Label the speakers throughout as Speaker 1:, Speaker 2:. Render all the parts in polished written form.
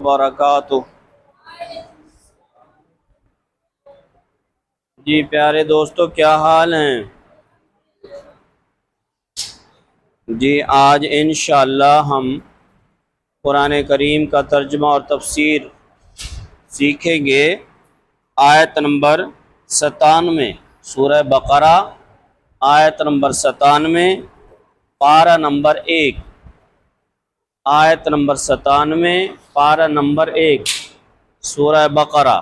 Speaker 1: وبرکاتہ۔ جی پیارے دوستو، کیا حال ہیں؟ جی آج انشاءاللہ ہم قرآن کریم کا ترجمہ اور تفسیر سیکھیں گے۔ آیت نمبر 97 سورہ بقرہ، آیت نمبر 97، پارہ نمبر 1۔ آیت نمبر 97، پارہ نمبر 1، سورہ بقرہ۔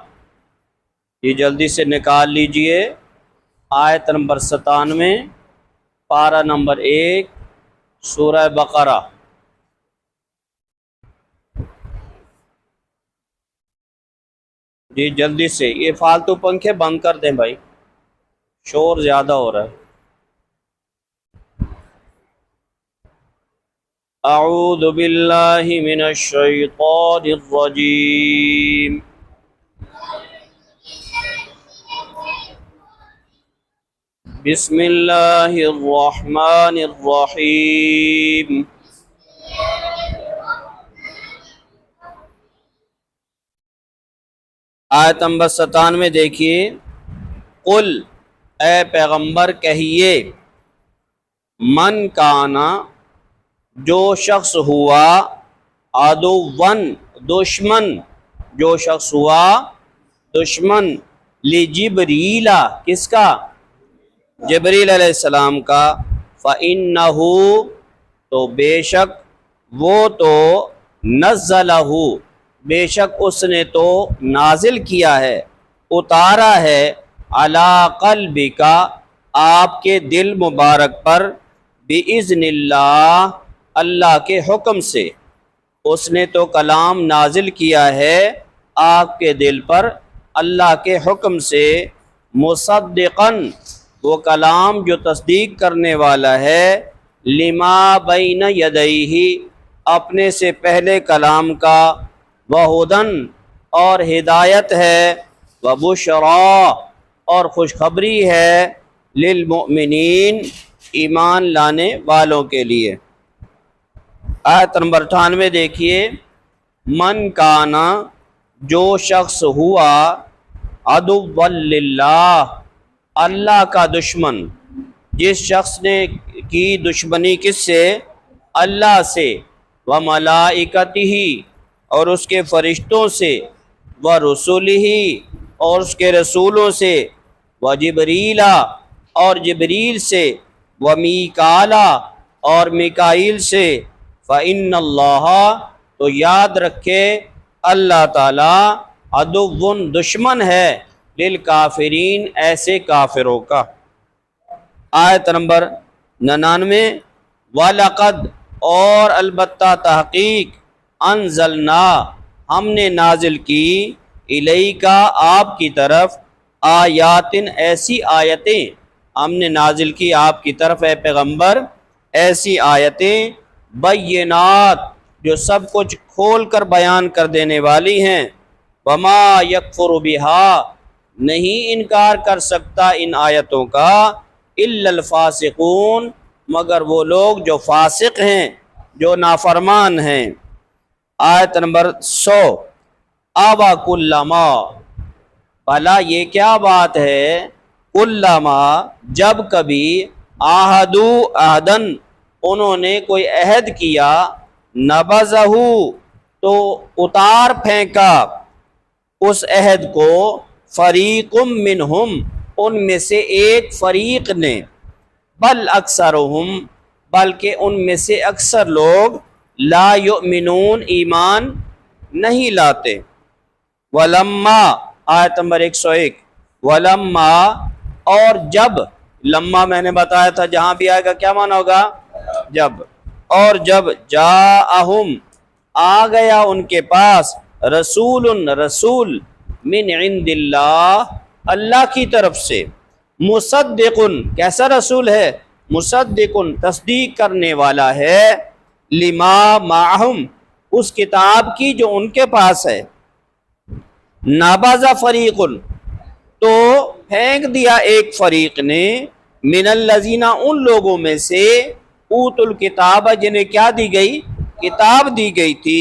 Speaker 1: یہ جلدی سے نکال لیجئے۔ آیت نمبر 97، پارہ نمبر 1، سورہ بقرہ۔ جی جلدی سے، یہ فالتو پنکھے بند کر دیں بھائی، شور زیادہ ہو رہا ہے۔ اعوذ باللہ من الشیطان الرجیم۔ بسم اللہ الرحمن الرحیم۔ آیت نمبر 97 دیکھیے۔ قل، اے پیغمبر کہیے، من کانا، جو شخص ہوا، عدوً، دشمن، جو شخص ہوا دشمن، لجبریل، کس کا؟ جبریل علیہ السلام کا، فَإِنَّهُ، تو بے شک وہ تو، نزلہ، بے شک اس نے تو نازل کیا ہے، اتارا ہے، علی قلبک، آپ کے دل مبارک پر، بِإِذْنِ اللہ، اللہ کے حکم سے۔ اس نے تو کلام نازل کیا ہے آپ کے دل پر اللہ کے حکم سے، مصدقاً، وہ کلام جو تصدیق کرنے والا ہے، لما بین یدیہ، اپنے سے پہلے کلام کا، وہدن، اور ہدایت ہے، وبشریٰ، اور خوشخبری ہے، للمؤمنین، ایمان لانے والوں کے لیے۔ آیت نمبر 98 دیکھیے۔ من کانا، جو شخص ہوا، عدوً للہ، اللہ کا دشمن، جس شخص نے کی دشمنی کس سے؟ اللہ سے، وملائکتہ، اور اس کے فرشتوں سے، ورسلہ، اور اس کے رسولوں سے، وجبریل، اور جبریل سے، ومیکال، اور میکائیل سے، فإن اللہ، تو یاد رکھے اللہ تعالی، عدوٌ، دشمن ہے، للکافرین، ایسے کافروں کا۔ آیت نمبر 99۔ وَلَقَدْ، اور البتہ تحقیق، انزلنا، ہم نے نازل کی، الیک، آپ کی طرف، آیاتن، ایسی آیتیں، ہم نے نازل کی آپ کی طرف اے پیغمبر ایسی آیتیں، بینات، جو سب کچھ کھول کر بیان کر دینے والی ہیں، وما یکفر بہا، نہیں انکار کر سکتا ان آیتوں کا، الا الفاسقون، مگر وہ لوگ جو فاسق ہیں، جو نافرمان ہیں۔ آیت نمبر 100۔ آبا کلما، بھلا یہ کیا بات ہے، کلما، جب کبھی، عہدو، عہدن، انہوں نے کوئی عہد کیا، نبذہ، تو اتار پھینکا اس عہد کو، فریق منہم، ان میں سے ایک فریق نے، بل اکثرہم، بلکہ ان میں سے اکثر لوگ، لا یؤمنون، ایمان نہیں لاتے۔ ولما، آیت نمبر 101۔ ولما، اور جب، لما میں نے بتایا تھا جہاں بھی آئے گا کیا معنی ہوگا؟ جب، اور جب، جاءہم، آ گیا ان کے پاس، رسول، رسول، من عند اللہ، اللہ کی طرف سے، مصدق، کیسا رسول ہے؟ مصدق، تصدیق کرنے والا ہے، لما معہم، اس کتاب کی جو ان کے پاس ہے۔ نبذ فریق، تو پھینک دیا ایک فریق نے، من الذین، ان لوگوں میں سے، اوت الکتاب، جنہیں کیا دی گئی؟ کتاب دی گئی تھی،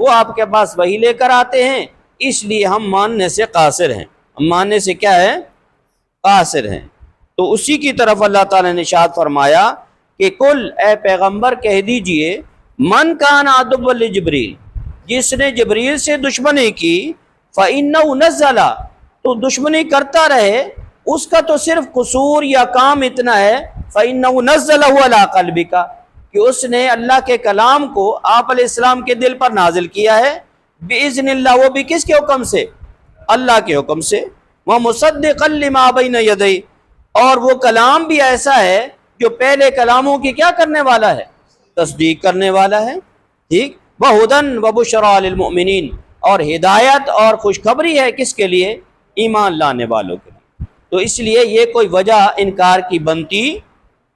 Speaker 1: وہ آپ کے پاس وہی لے کر آتے ہیں، اس لیے ہم ماننے سے قاصر ہیں، ہم ماننے سے کیا ہے؟ قاصر ہیں۔ تو اسی کی طرف اللہ تعالیٰ نے ارشاد فرمایا کہ کل اے پیغمبر کہہ دیجئے من کان عدو لجبریل، جس نے جبریل سے دشمنی کی، فإنہ نزل، تو دشمنی کرتا رہے، اس کا تو صرف قصور یا کام اتنا ہے، فإنہ نزلہ علی قلبک، کہ اس نے اللہ کے کلام کو آپ علیہ السلام کے دل پر نازل کیا ہے، بإذن اللہ، وہ بھی کس کے حکم سے؟ اللہ کے حکم سے، ومصدقا لما بین یدیہ، اور وہ کلام بھی ایسا ہے جو پہلے کلاموں کی کیا کرنے والا ہے؟ تصدیق کرنے والا ہے، ٹھیک، وہدی وبشریٰ للمؤمنین، اور ہدایت اور خوشخبری ہے کس کے لیے؟ ایمان لانے والوں کے لیے۔ تو اس لیے یہ کوئی وجہ انکار کی بنتی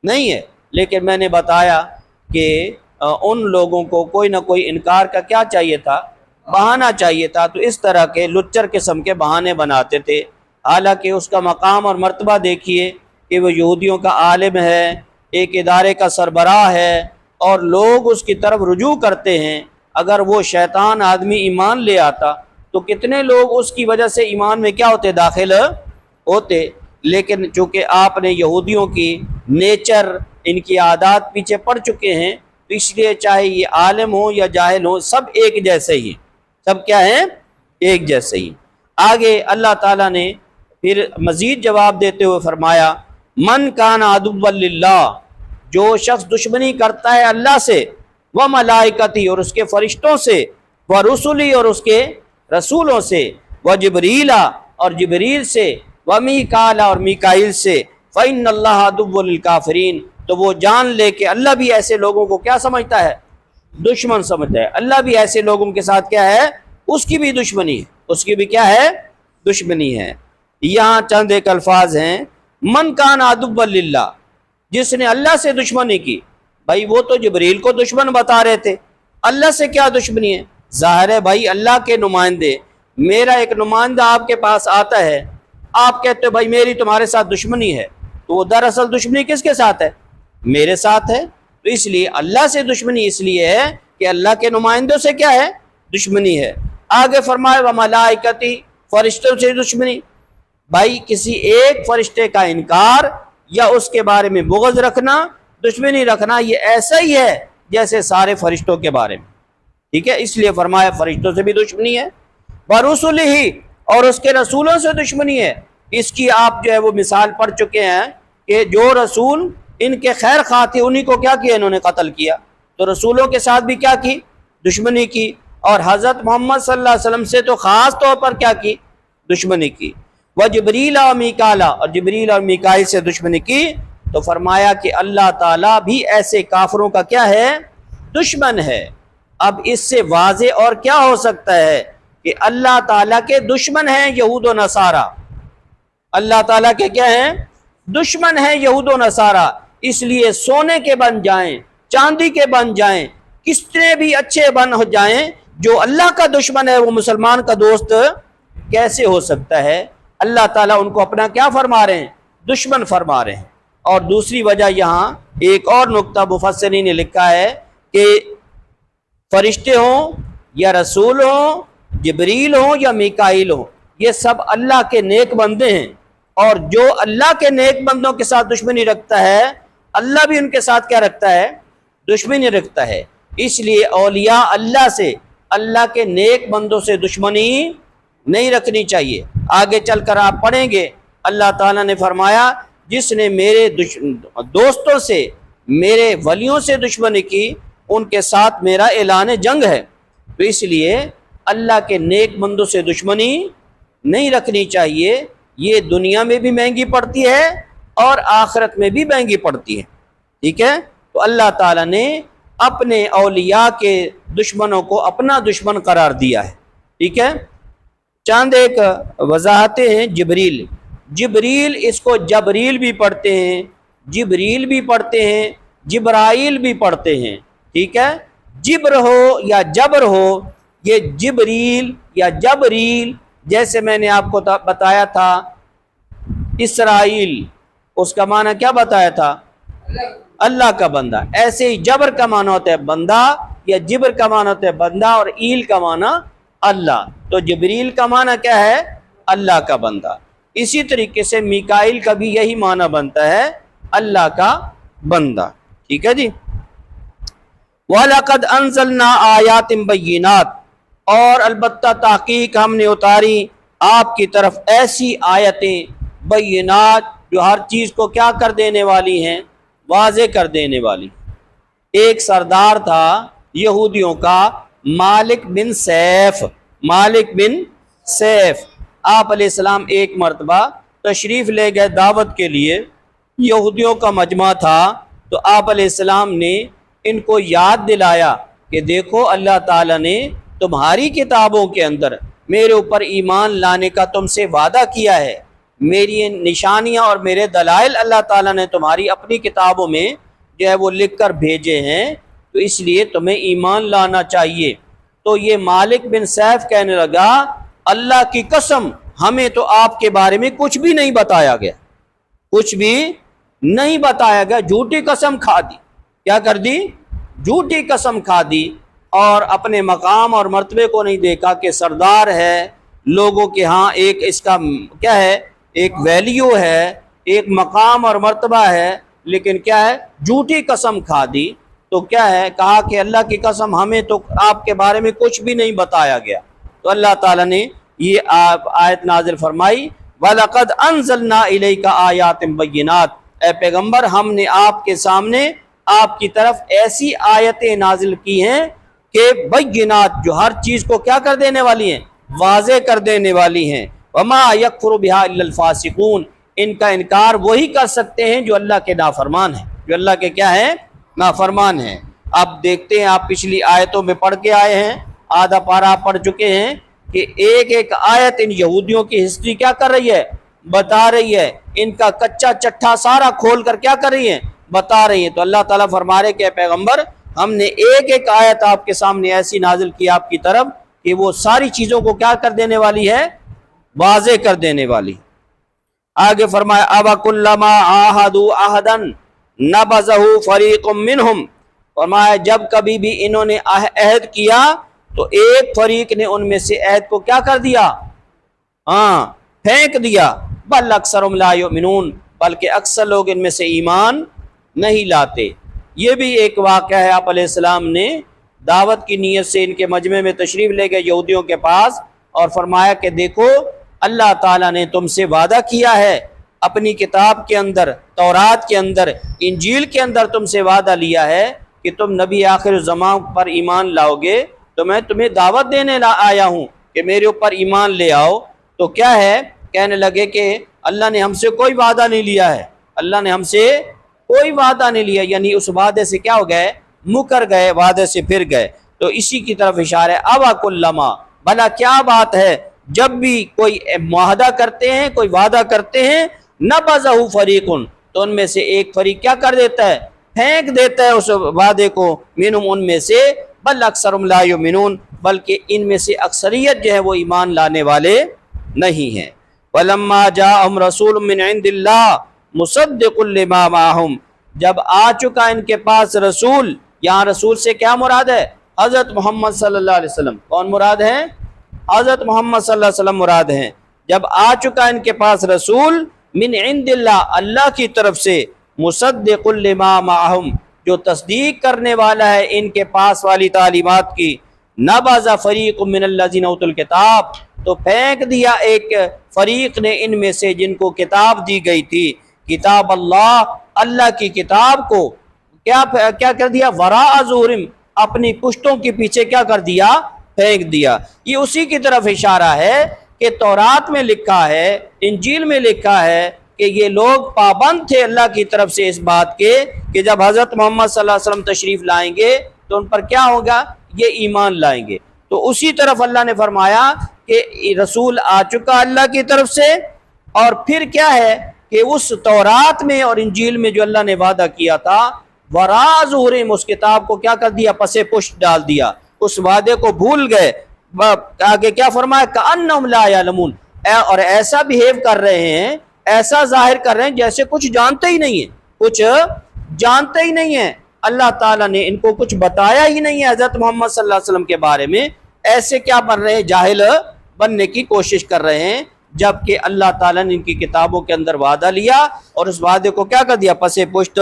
Speaker 1: نہیں ہے، لیکن میں نے بتایا کہ ان لوگوں کو کوئی نہ کوئی انکار کا کیا چاہیے تھا؟ بہانہ چاہیے تھا، تو اس طرح کے لچر قسم کے بہانے بناتے تھے۔ حالانکہ اس کا مقام اور مرتبہ دیکھیے کہ وہ یہودیوں کا عالم ہے، ایک ادارے کا سربراہ ہے، اور لوگ اس کی طرف رجوع کرتے ہیں۔ اگر وہ شیطان آدمی ایمان لے آتا تو کتنے لوگ اس کی وجہ سے ایمان میں کیا ہوتے؟ داخل ہوتے۔ لیکن چونکہ آپ نے یہودیوں کی نیچر، ان کی عادات پیچھے پڑ چکے ہیں، تو اس لیے چاہے یہ عالم ہو یا جاہل ہو، سب ایک جیسے ہی، سب کیا ہیں؟ ایک جیسے ہی۔ آگے اللہ تعالیٰ نے پھر مزید جواب دیتے ہوئے فرمایا من کان عدوا للہ، جو شخص دشمنی کرتا ہے اللہ سے، و ملائکتی، اور اس کے فرشتوں سے، و رسلی، اور اس کے رسولوں سے، و جبریل، اور جبریل سے، و میکال، اور میکائیل سے، فإن اللہ عدو للکافرین، تو وہ جان لے کہ اللہ بھی ایسے لوگوں کو کیا سمجھتا ہے؟ دشمن سمجھتا ہے۔ اللہ بھی ایسے لوگوں کے ساتھ کیا ہے؟ اس کی بھی دشمنی ہے، اس کی بھی کیا ہے؟ دشمنی ہے۔ یہاں چند ایک الفاظ ہیں، من کان عدوا للہ، جس نے اللہ سے دشمنی کی، بھائی وہ تو جبریل کو دشمن بتا رہے تھے، اللہ سے کیا دشمنی ہے؟ ظاہر ہے بھائی اللہ کے نمائندے، میرا ایک نمائندہ آپ کے پاس آتا ہے، آپ کہتے ہو بھائی میری تمہارے ساتھ دشمنی ہے، تو وہ دراصل دشمنی کس کے ساتھ ہے؟ میرے ساتھ ہے۔ تو اس لیے اللہ سے دشمنی اس لیے ہے کہ اللہ کے نمائندوں سے کیا ہے؟ دشمنی ہے۔ آگے فرمائے وملائکتی، فرشتوں سے دشمنی، بھائی کسی ایک فرشتے کا انکار یا اس کے بارے میں بغض رکھنا، دشمنی رکھنا، یہ ایسا ہی ہے جیسے سارے فرشتوں کے بارے میں، ٹھیک ہے؟ اس لیے فرمایا فرشتوں سے بھی دشمنی ہے، ورسلہ، اور اس کے رسولوں سے دشمنی ہے۔ اس کی آپ جو ہے وہ مثال پڑھ چکے ہیں کہ جو رسول ان کے خیر خواہ تھے انہی کو کیا کیا؟ انہوں نے قتل کیا۔ تو رسولوں کے ساتھ بھی کیا کی؟ دشمنی کی، اور حضرت محمد صلی اللہ علیہ وسلم سے تو خاص طور پر کیا کی؟ دشمنی کی۔ وہ جبریل و میکالا، اور جبریل اور میکائیل سے دشمنی کی۔ تو فرمایا کہ اللہ تعالیٰ بھی ایسے کافروں کا کیا ہے؟ دشمن ہے۔ اب اس سے واضح اور کیا ہو سکتا ہے کہ اللہ تعالیٰ کے دشمن ہیں یہود و نصارہ، اللہ تعالیٰ کے کیا ہیں؟ دشمن ہیں یہود و نصارہ۔ اس لیے سونے کے بن جائیں، چاندی کے بن جائیں، کتنے بھی اچھے بن ہو جائیں، جو اللہ کا دشمن ہے وہ مسلمان کا دوست کیسے ہو سکتا ہے؟ اللہ تعالیٰ ان کو اپنا کیا فرما رہے ہیں؟ دشمن فرما رہے ہیں۔ اور دوسری وجہ یہاں ایک اور نقطہ مفسرین نے لکھا ہے کہ فرشتے ہوں یا رسول ہوں، جبریل ہوں یا میکائیل ہوں، یہ سب اللہ کے نیک بندے ہیں، اور جو اللہ کے نیک بندوں کے ساتھ دشمنی رکھتا ہے اللہ بھی ان کے ساتھ کیا رکھتا ہے؟ دشمنی رکھتا ہے۔ اس لیے اولیاء اللہ سے، اللہ کے نیک بندوں سے دشمنی نہیں رکھنی چاہیے۔ آگے چل کر آپ پڑھیں گے اللہ تعالیٰ نے فرمایا جس نے میرے دوستوں سے، میرے ولیوں سے دشمنی کی، ان کے ساتھ میرا اعلان جنگ ہے۔ تو اس لیے اللہ کے نیک بندوں سے دشمنی نہیں رکھنی چاہیے، یہ دنیا میں بھی مہنگی پڑتی ہے اور آخرت میں بھی مہنگی پڑتی ہے، ٹھیک ہے؟ تو اللہ تعالیٰ نے اپنے اولیاء کے دشمنوں کو اپنا دشمن قرار دیا ہے، ٹھیک ہے؟ چاند ایک وضاحتیں ہیں۔ جبریل، جبریل اس کو جبریل بھی پڑھتے ہیں، جبریل بھی پڑھتے ہیں، جبرائیل بھی پڑھتے ہیں، ٹھیک ہے؟ جبر ہو یا جبر ہو، یہ جبریل یا جبریل، جیسے میں نے آپ کو بتایا تھا اسرائیل، اس کا معنی کیا بتایا تھا؟ اللہ کا بندہ۔ ایسے ہی جبر کا معنی ہوتا ہے بندہ، یا جبر کا معنی ہوتا ہے بندہ اور ایل کا معنی اللہ، تو جبریل کا معنی کیا ہے؟ اللہ کا بندہ۔ اسی طریقے سے میکائیل کا بھی یہی معنی بنتا ہے، اللہ کا بندہ۔ ٹھیک ہے جی۔ وَلَقَدْ أَنزَلْنَا آيَاتٍ بَيِّنَاتٍ، اور البتہ تحقیق ہم نے اتاری آپ کی طرف ایسی آیتیں بینات جو ہر چیز کو کیا کر دینے والی ہیں؟ واضح کر دینے والی۔ ایک سردار تھا یہودیوں کا، مالک بن سیف، مالک بن سیف۔ آپ علیہ السلام ایک مرتبہ تشریف لے گئے دعوت کے لیے، یہودیوں کا مجمع تھا، تو آپ علیہ السلام نے ان کو یاد دلایا کہ دیکھو اللہ تعالیٰ نے تمہاری کتابوں کے اندر میرے اوپر ایمان لانے کا تم سے وعدہ کیا ہے، میری نشانیاں اور میرے دلائل اللہ تعالیٰ نے تمہاری اپنی کتابوں میں جو ہے وہ لکھ کر بھیجے ہیں، تو اس لیے تمہیں ایمان لانا چاہیے۔ تو یہ مالک بن سیف کہنے لگا اللہ کی قسم ہمیں تو آپ کے بارے میں کچھ بھی نہیں بتایا گیا، کچھ بھی نہیں بتایا گیا، جھوٹی قسم کھا دی۔ کیا کر دی؟ جھوٹی قسم کھا دی، اور اپنے مقام اور مرتبے کو نہیں دیکھا کہ سردار ہے، لوگوں کے ہاں ایک اس کا کیا ہے، ایک ویلیو ہے، ایک مقام اور مرتبہ ہے، لیکن کیا ہے؟ جھوٹی قسم کھا دی۔ تو کیا ہے؟ کہا کہ اللہ کی قسم ہمیں تو آپ کے بارے میں کچھ بھی نہیں بتایا گیا۔ تو اللہ تعالیٰ نے یہ آیت نازل فرمائی، وَلَقَدْ أَنزَلْنَا إِلَيْكَ آيَاتٍ بَيِّنَاتٍ، اے پیغمبر ہم نے آپ کے سامنے آپ کی طرف ایسی آیتیں نازل کی ہیں کہ بینات جو ہر چیز کو کیا کر دینے والی ہیں؟ واضح کر دینے والی ہیں۔ وَمَا يَكْفُرُ بِهَا إِلَّا الْفَاسِقُونَ، ان کا انکار وہی کر سکتے ہیں جو اللہ کے نافرمان ہیں، جو اللہ کے کیا ہیں؟ نافرمان ہیں۔ اب دیکھتے ہیں، آپ پچھلی آیتوں میں پڑھ کے آئے ہیں، آدھا پارہ آپ پڑھ چکے ہیں کہ ایک ایک آیت ان یہودیوں کی ہسٹری کیا کر رہی ہے؟ بتا رہی ہے، ان کا کچا چٹھا سارا کھول کر کیا کر رہی ہیں؟ بتا رہی ہیں۔ تو اللہ تعالیٰ فرما رہے کہ اے پیغمبر ہم نے ایک ایک آیت آپ کے سامنے ایسی نازل کی آپ کی طرف کہ وہ ساری چیزوں کو کیا کر دینے والی ہے؟ واضح کر دینے والی۔ آگے فرمایا أَوَكُلَّمَا عَاهَدُوا عَهْدًا نَبَذَهُ فَرِيقٌ مِّنْهُمْ، فرمایا جب کبھی بھی انہوں نے عہد کیا تو ایک فریق نے ان میں سے عہد کو کیا کر دیا؟ پھینک دیا۔ بل اکثرهم لا یؤمنون، بلکہ اکثر لوگ ان میں سے ایمان نہیں لاتے۔ یہ بھی ایک واقعہ ہے، آپ علیہ السلام نے دعوت کی نیت سے ان کے مجمع میں تشریف لے گئے یہودیوں کے پاس، اور فرمایا کہ دیکھو اللہ تعالیٰ نے تم سے وعدہ کیا ہے اپنی کتاب کے اندر، تورات کے اندر، انجیل کے اندر تم سے وعدہ لیا ہے کہ تم نبی آخر الزمان پر ایمان لاؤ گے، تو میں تمہیں دعوت دینے آیا ہوں کہ میرے اوپر ایمان لے آؤ۔ تو کیا ہے؟ کہنے لگے کہ اللہ نے ہم سے کوئی وعدہ نہیں لیا ہے، اللہ نے ہم سے کوئی وعدہ نہیں لیا، یعنی اس وعدے سے کیا ہو گئے؟ مکر گئے، وعدے سے پھر گئے۔ تو اسی کی طرف اشارہ ہے، أَوَكُلَّمَا، بھلا کیا بات ہے جب بھی کوئی معاہدہ کرتے ہیں، کوئی وعدہ کرتے ہیں، نَبَذَهُ فَرِيقٌ، تو ان میں سے ایک فریق کیا کر دیتا ہے؟ پھینک دیتا ہے اس وعدے کو، مِنْهُمْ ان میں سے، بل اکثرهم لا یؤمنون، بلکہ ان میں سے اکثریت جو ہے وہ ایمان لانے والے نہیں ہیں۔ وَلَمَّا جَاءَهُمْ رَسُولٌ مِّنْ عِنْدِ اللَّهِ مُصَدِّقٌ لِّمَا مَعَهُمْ، جب آ چکا ان کے پاس رسول، یہاں رسول سے کیا مراد ہے؟ حضرت محمد صلی اللہ علیہ وسلم۔ کون مراد ہے؟ حضرت محمد صلی اللہ علیہ وسلم مراد ہیں۔ جب آ چکا ان کے پاس رسول من عند اللہ، اللہ کی طرف سے، مصدق لما معہم، جو تصدیق کرنے والا ہے ان کے پاس والی تعلیمات کی، نبذ فریق من الذین اوتوا الکتاب، تو پھینک دیا ایک فریق نے ان میں سے جن کو کتاب دی گئی تھی، کتاب اللہ، اللہ کی کتاب کو کیا کر دیا؟ وراء ظہورہم، اپنی پشتوں کے پیچھے کیا کر دیا؟ پھینک دیا۔ یہ اسی کی طرف اشارہ ہے کہ تورات میں لکھا ہے، انجیل میں لکھا ہے کہ یہ لوگ پابند تھے اللہ کی طرف سے اس بات کے کہ جب حضرت محمد صلی اللہ علیہ وسلم تشریف لائیں گے تو ان پر کیا ہوگا؟ یہ ایمان لائیں گے۔ تو اسی طرف اللہ نے فرمایا کہ رسول آ چکا اللہ کی طرف سے، اور پھر کیا ہے کہ اس تورات میں اور انجیل میں جو اللہ نے وعدہ کیا تھا، وراء ظہورہم، اس کتاب کو کیا کر دیا؟ پس پشت ڈال دیا، اس وعدے کو بھول گئے۔ آگے کیا فرمایا؟ کأنہم لا یعلمون، اور ایسا بیہیو کر رہے ہیں، ایسا ظاہر کر رہے ہیں جیسے کچھ جانتے ہی نہیں ہیں، کچھ جانتے ہی نہیں ہیں۔ اللہ تعالیٰ نے ان کو کچھ بتایا ہی نہیں ہے حضرت محمد صلی اللہ علیہ وسلم کے بارے میں، ایسے کیا بن رہے ہیں؟ جاہل بننے کی کوشش کر رہے ہیں، جبکہ اللہ تعالیٰ نے ان کی کتابوں کے اندر وعدہ لیا اور اس وعدے کو کیا کر دیا؟ پس پشت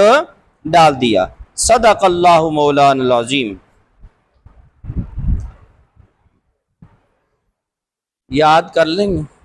Speaker 1: ڈال دیا۔ صدق اللہ مولانا العظیم۔ یاد کر لیں گے۔